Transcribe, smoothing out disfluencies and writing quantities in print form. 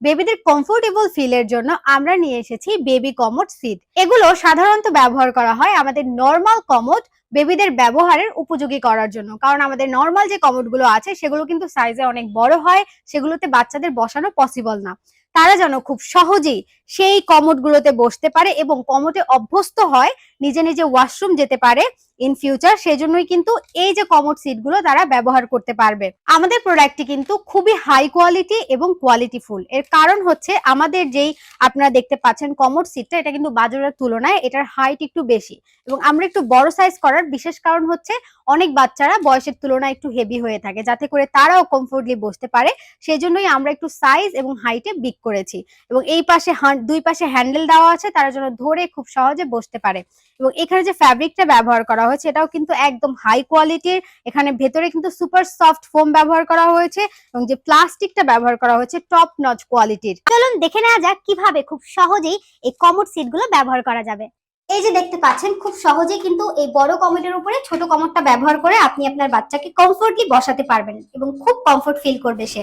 বেবিদের কমফোর্টেবল ফিলের জন্য আমরা নিয়ে এসেছি বেবি কমোড সিট। এগুলো সাধারণত ব্যবহার করা হয় আমাদের নরমাল কমোড বেবিদের ব্যবহারের উপযোগী করার জন্য, কারণ আমাদের নরমাল যে কমোড গুলো আছে সেগুলো কিন্তু সাইজে অনেক বড় হয়, সেগুলোতে বাচ্চাদের বসানো পসিবল না। তারা যেন খুব সহজেই সেই কমোড গুলোতে বসতে পারে এবং কমোডে অভ্যস্ত হয়, নিজে নিজে ওয়াশরুম যেতে পারে ইন ফিউচার, সেজন্যই কিন্তু এই যে কমোড সিট গুলো তারা ব্যবহার করতে পারবে। আমাদের প্রোডাক্টটি কিন্তু খুবই হাই কোয়ালিটি এবং কোয়ালিটি ফুল। এর কারণ হচ্ছে আমাদের যেই আপনারা দেখতে পাচ্ছেন কমোড সিটটা, এটা কিন্তু বাজারের তুলনায় এটার হাইট একটু বেশি, এবং আমরা একটু বড় সাইজ করার বিশেষ কারণ হচ্ছে অনেক বাচ্চারা বয়সের তুলনায় একটু হেভি হয়ে থাকে, যাতে করে তারাও কমফোর্টলি বসতে পারে। সেজন্যই আমরা একটু সাইজ এবং হাইটে বিগ করেছি। এবং এই পাশে দুই পাশে হ্যান্ডেল দেওয়া আছে, তারা যেন ধরে খুব সহজে বসতে পারে। এবং এখানে যে ফ্যাব্রিকটা ব্যবহার করা হয়েছে এটাও কিন্তু একদম হাই কোয়ালিটির। এখানে ভেতরে কিন্তু সুপার সফট ফোম ব্যবহার করা হয়েছে এবং যে প্লাস্টিকটা ব্যবহার করা হয়েছে টপ নচ কোয়ালিটির। চলুন দেখে নেওয়া যাক কিভাবে খুব সহজেই এই কমোড সিটগুলো ব্যবহার করা যাবে। এই যে দেখতে পাচ্ছেন, খুব সহজেই কিন্তু এই বড় কমোডের উপরে ছোট কমোডটা ব্যবহার করে আপনি আপনার বাচ্চাকে কমফোর্টলি বসাতে পারবেন এবং খুব কমফোর্ট ফিল করবে সে।